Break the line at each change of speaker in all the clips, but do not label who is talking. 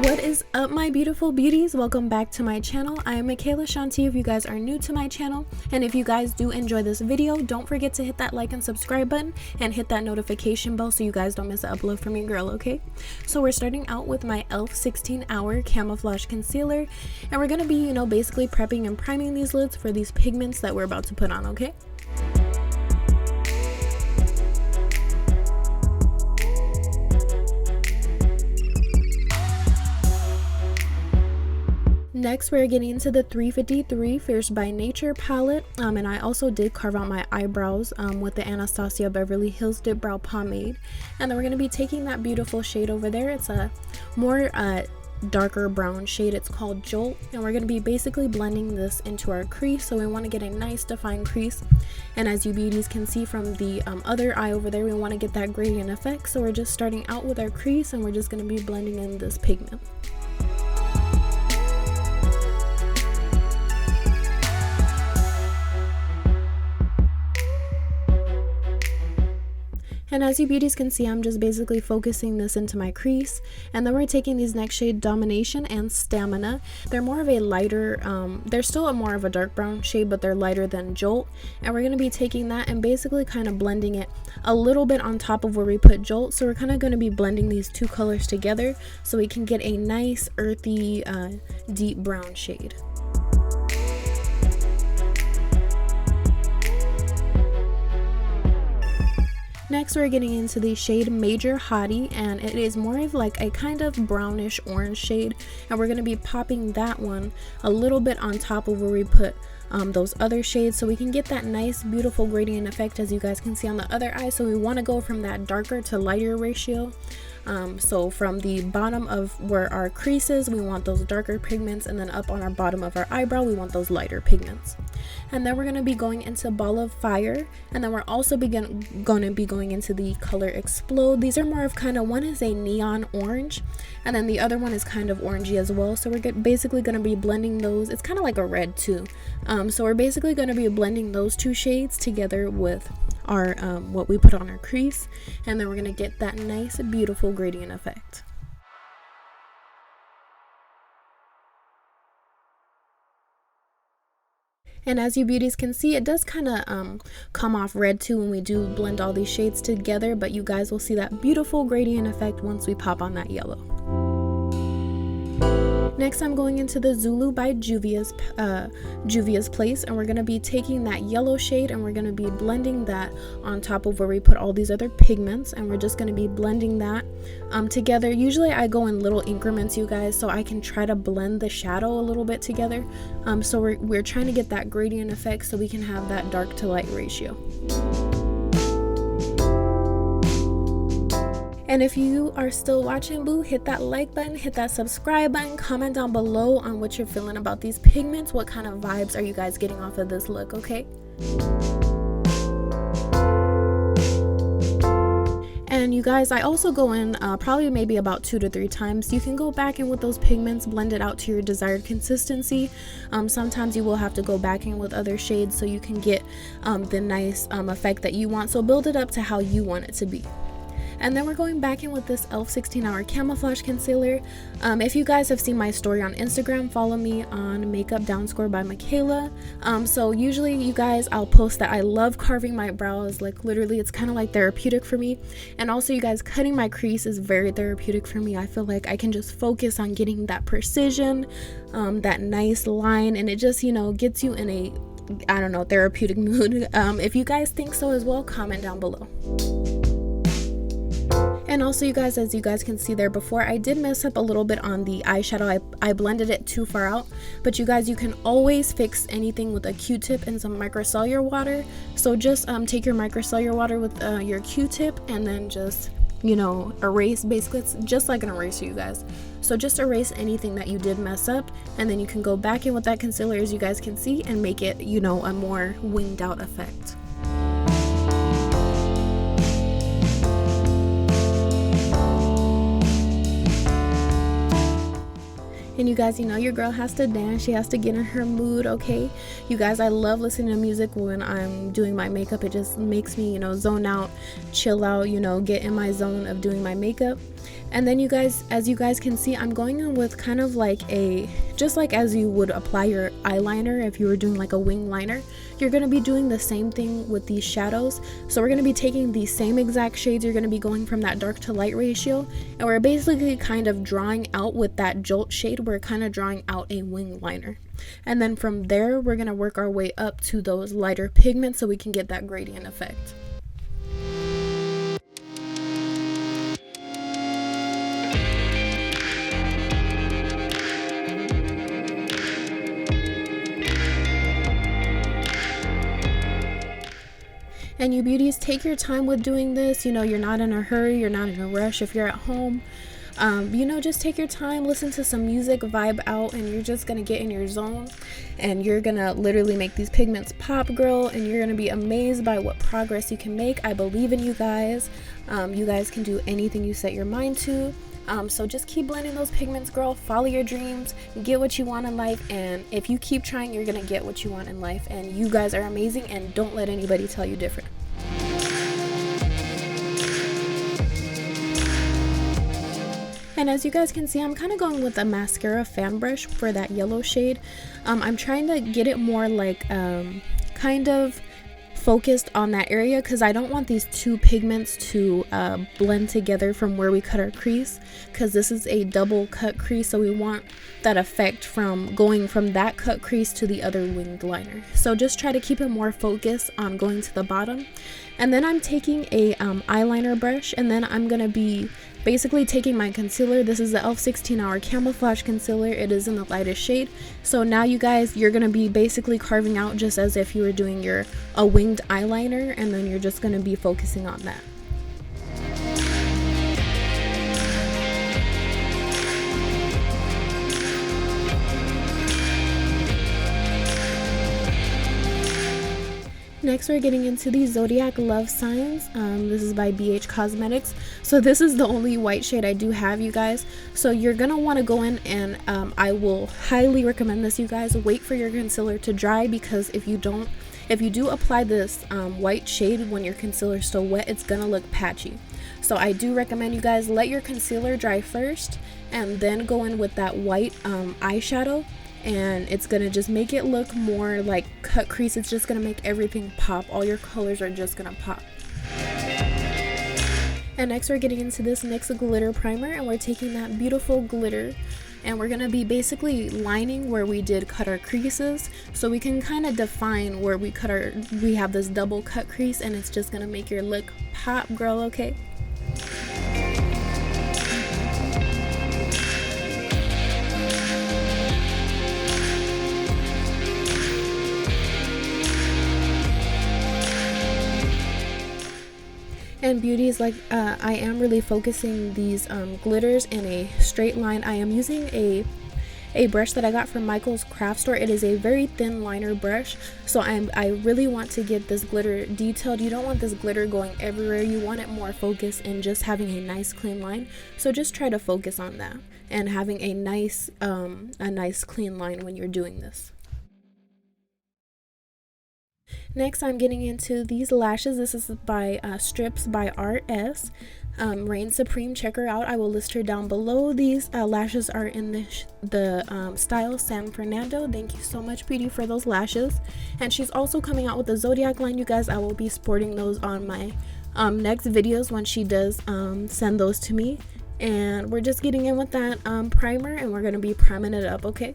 What is up, my beautiful beauties? Welcome back to my channel. I am Michaella Shanti if you guys are new to my channel, and if you guys do enjoy this video, don't forget to hit that like and subscribe button and hit that notification bell so you guys don't miss an upload from your girl, okay? So we're starting out with my e.l.f. 16-hour camouflage concealer, and we're gonna be, basically prepping and priming these lids for these pigments that we're about to put on, okay? Next, we're getting into the 353 Fierce by Nature palette, and I also did carve out my eyebrows with the AnastasiaBeverlyHills Dip Brow Pomade. And then we're going to be taking that beautiful shade over there. It's a more darker brown shade. It's called Jolt, and we're going to be basically blending this into our crease. So we want to get a nice defined crease, and as you beauties can see from the other eye over there, we want to get that gradient effect. So we're just starting out with our crease, and we're just going to be blending in this pigment. And as you beauties can see, I'm just basically focusing this into my crease. And then we're taking these next shade, Domination and Stamina. They're more of a lighter, they're still more of a dark brown shade, but they're lighter than Jolt. And we're going to be taking that and basically kind of blending it a little bit on top of where we put Jolt. So we're kind of going to be blending these two colors together so we can get a nice earthy, deep brown shade. Next, we're getting into the shade Major Hottie, and it is more of like a kind of brownish orange shade, and we're going to be popping that one a little bit on top of where we put those other shades so we can get that nice beautiful gradient effect, as you guys can see on the other eye. So we want to go from that darker to lighter ratio. So from the bottom of where our crease is, we want those darker pigments, and then up on our bottom of our eyebrow, we want those lighter pigments. And then we're going to be going into Ball of Fire, and then we're also going to be going into the color Explode. These are more of kind of, one is a neon orange, and then the other one is kind of orangey as well. So we're basically going to be blending those. It's kind of like a red too. So we're basically going to be blending those two shades together with our what we put on our crease, and then we're going to get that nice beautiful gradient effect. And as you beauties can see, it does kind of come off red too when we do blend all these shades together, but you guys will see that beautiful gradient effect once we pop on that yellow. Next, I'm going into the Zulu by JuviasPlace, and we're going to be taking that yellow shade and we're going to be blending that on top of where we put all these other pigments, and we're just going to be blending that together. Usually I go in little increments, you guys, so I can try to blend the shadow a little bit together. So we're trying to get that gradient effect so we can have that dark to light ratio. And if you are still watching, boo, hit that like button, hit that subscribe button, comment down below on what you're feeling about these pigments. What kind of vibes are you guys getting off of this look, okay? And you guys, I also go in probably maybe about 2 to 3 times. You can go back in with those pigments, blend it out to your desired consistency. Sometimes you will have to go back in with other shades so you can get the nice effect that you want. So build it up to how you want it to be. And then we're going back in with this e.l.f. 16-hour camouflage concealer. If you guys have seen my story on Instagram, follow me on Makeup Downscore by Michaella. So usually, you guys, I'll post that I love carving my brows. Like literally, it's kind of like therapeutic for me. And also, you guys, cutting my crease is very therapeutic for me. I feel like I can just focus on getting that precision, that nice line, and it just, gets you in a, I don't know, therapeutic mood. If you guys think so as well, comment down below. And also, you guys, as you guys can see there before, I did mess up a little bit on the eyeshadow. I blended it too far out, but you guys, you can always fix anything with a Q-tip and some micellar water. So just take your micellar water with your Q-tip and then just, erase. Basically, it's just like an eraser, you guys. So just erase anything that you did mess up, and then you can go back in with that concealer, as you guys can see, and make it, a more winged out effect. And you guys, you know your girl has to dance. She has to get in her mood, okay? You guys, I love listening to music when I'm doing my makeup. It just makes me, you know, zone out, chill out, you know, get in my zone of doing my makeup. And then you guys, as you guys can see, I'm going in with kind of like just like as you would apply your eyeliner if you were doing like a wing liner, you're going to be doing the same thing with these shadows. So we're going to be taking the same exact shades. You're going to be going from that dark to light ratio, and we're basically kind of drawing out with that Jolt shade, we're kind of drawing out a wing liner. And then from there, we're going to work our way up to those lighter pigments so we can get that gradient effect. And you beauties, take your time with doing this. You know, you're not in a hurry, you're not in a rush. If you're at home, you know, just take your time, listen to some music, vibe out, and you're just gonna get in your zone, and you're gonna literally make these pigments pop, girl, and you're gonna be amazed by what progress you can make. I believe in you guys. You guys can do anything you set your mind to. So just keep blending those pigments, girl. Follow your dreams, get what you want in life, and if you keep trying, you're gonna get what you want in life. And you guys are amazing, and don't let anybody tell you different. And as you guys can see, I'm kind of going with a mascara fan brush for that yellow shade. I'm trying to get it more like kind of focused on that area, because I don't want these two pigments to blend together from where we cut our crease, because this is a double cut crease, so we want that effect from going from that cut crease to the other winged liner. So just try to keep it more focused on going to the bottom. And then I'm taking a eyeliner brush, and then I'm gonna be basically taking my concealer. This is the e.l.f. 16-hour camouflage concealer. It is in the lightest shade. So now you guys, you're gonna be basically carving out just as if you were doing a winged eyeliner, and then you're just gonna be focusing on that. Next, we're getting into the Zodiac Love Signs. This is by BHCosmetics. So this is the only white shade I do have, you guys. So you're gonna want to go in and I will highly recommend this, you guys. Wait for your concealer to dry, because if you do apply this white shade when your concealer is still wet, it's gonna look patchy. So I do recommend you guys let your concealer dry first, and then go in with that white eyeshadow. And it's gonna just make it look more like cut crease. It's just gonna make everything pop. All your colors are just gonna pop. And next, we're getting into this NYX glitter primer, and we're taking that beautiful glitter, and we're gonna be basically lining where we did cut our creases, so we can kind of define where we have this double cut crease, and it's just gonna make your look pop, girl, okay? And beauties, like I am really focusing these glitters in a straight line. I am using a brush that I got from Michael's craft store. It is a very thin liner brush, so I really want to get this glitter detailed. You don't want this glitter going everywhere. You want it more focused and just having a nice clean line. So just try to focus on that and having a nice clean line when you're doing this. Next, I'm getting into these lashes. This is by Strips by RS. Reign Supreme, check her out. I will list her down below. These lashes are in the style San Fernando. Thank you so much, Beauty, for those lashes. And she's also coming out with the Zodiac line, you guys. I will be sporting those on my next videos when she does send those to me. And we're just getting in with that primer, and we're going to be priming it up, okay?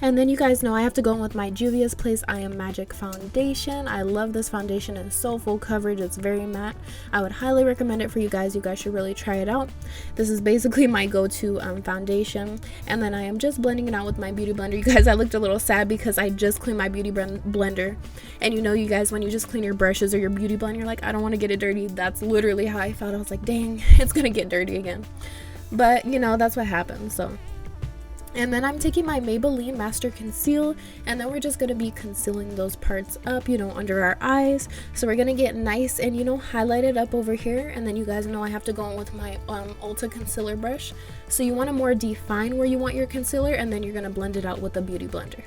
And then you guys know I have to go in with my JuviasPlace I Am Magic foundation. I love this foundation. It's so full coverage. It's very matte. I would highly recommend it for you guys. You guys should really try it out. This is basically my go-to foundation. And then I am just blending it out with my beauty blender. You guys, I looked a little sad because I just cleaned my beauty blender. And you know, you guys, when you just clean your brushes or your beauty blender, you're like, I don't want to get it dirty. That's literally how I felt. I was like, dang, it's gonna get dirty again. But you know, that's what happens. So And then I'm taking my Maybelline Master Conceal, and then we're just going to be concealing those parts up, you know, under our eyes. So we're going to get nice and, you know, highlight it up over here. And then you guys know I have to go in with my Ulta concealer brush. So you want to more define where you want your concealer, and then you're going to blend it out with a beauty blender.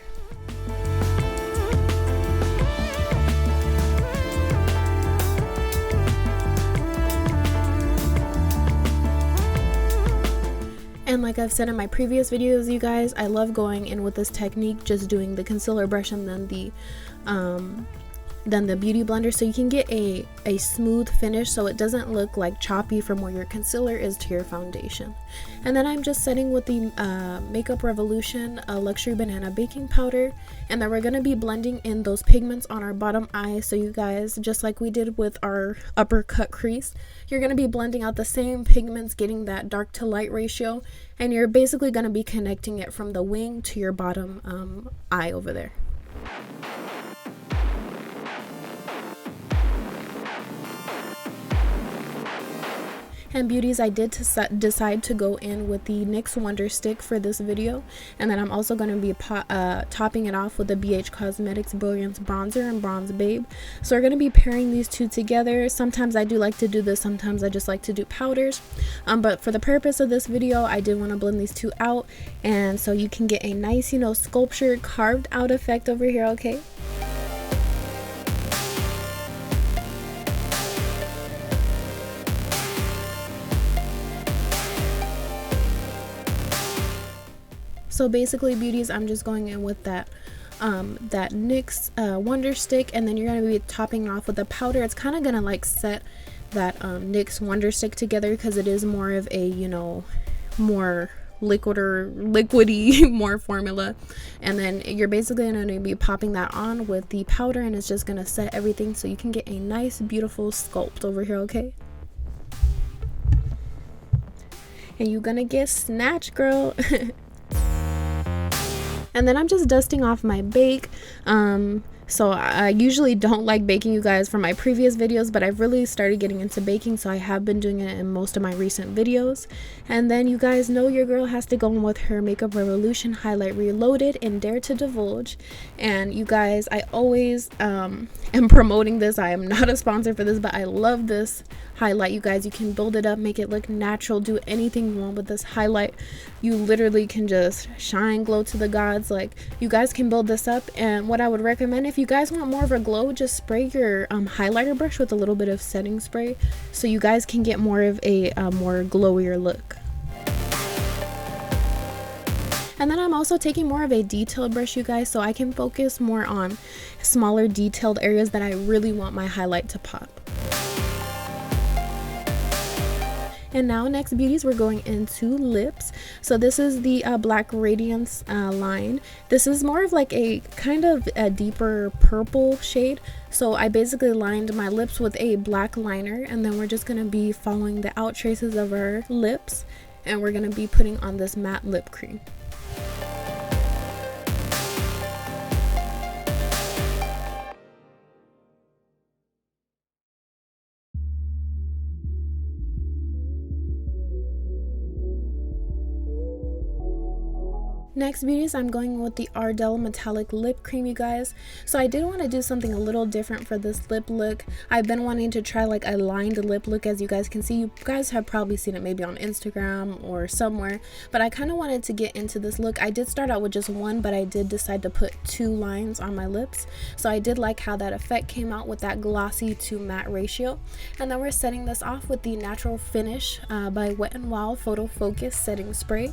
And like I've said in my previous videos, you guys, I love going in with this technique, just doing the concealer brush and then the beauty blender, so you can get a smooth finish so it doesn't look like choppy from where your concealer is to your foundation. And then I'm just setting with the MakeupRevolution Luxury Banana Baking Powder, and then we're going to be blending in those pigments on our bottom eye. So you guys, just like we did with our upper cut crease, you're going to be blending out the same pigments, getting that dark to light ratio, and you're basically going to be connecting it from the wing to your bottom eye over there. And beauties, I did decide to go in with the NYX Wonderstick for this video, and then I'm also going to be topping it off with the BHCosmetics Brilliance Bronzer and Bronze Babe. So we're going to be pairing these two together. Sometimes I do like to do this, sometimes I just like to do powders, but for the purpose of this video, I did want to blend these two out, and so you can get a nice, you know, sculpture carved out effect over here, okay? So basically, beauties, I'm just going in with that NYX Wonderstick, and then you're going to be topping off with a powder. It's kind of going to like set that NYX Wonderstick together because it is more of a, you know, more liquidy, more formula. And then you're basically going to be popping that on with the powder, and it's just going to set everything so you can get a nice, beautiful sculpt over here, okay? And you're going to get snatched, girl. And then I'm just dusting off my bake. So I usually don't like baking, you guys, from my previous videos, but I've really started getting into baking, so I have been doing it in most of my recent videos. And then you guys know your girl has to go in with her Makeup Revolution Highlight Reloaded and Dare to Divulge. And you guys, I always am promoting this. I am not a sponsor for this, but I love this highlight, you guys. You can build it up, make it look natural, do anything you want with this highlight. You literally can just shine, glow to the gods. Like, you guys can build this up. And what I would recommend, if you guys want more of a glow, just spray your highlighter brush with a little bit of setting spray so you guys can get more of a more glowier look. And then I'm also taking more of a detailed brush, you guys, so I can focus more on smaller detailed areas that I really want my highlight to pop. And now, next, beauties, we're going into lips. So this is the Black Radiance line. This is more of like a kind of a deeper purple shade. So I basically lined my lips with a black liner, and then we're just going to be following the out traces of our lips, and we're going to be putting on this matte lip cream. Next, beauties, I'm going with the Ardell Metallic Lip Cream, you guys. So I did want to do something a little different for this lip look. I've been wanting to try like a lined lip look, as you guys can see. You guys have probably seen it maybe on Instagram or somewhere, but I kind of wanted to get into this look. I did start out with just one, but I did decide to put 2 lines on my lips. So I did like how that effect came out with that glossy to matte ratio. And then we're setting this off with the Natural Finish by Wet n Wild Photo Focus Setting Spray.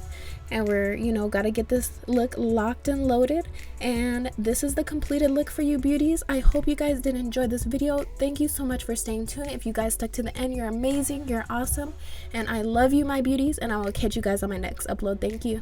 And we're, you know, gotta get this look locked and loaded. And this is the completed look for you, beauties. I hope you guys did enjoy this video. Thank you so much for staying tuned. If you guys stuck to the end, you're amazing, you're awesome, and I love you, my beauties, and I will catch you guys on my next upload. Thank you.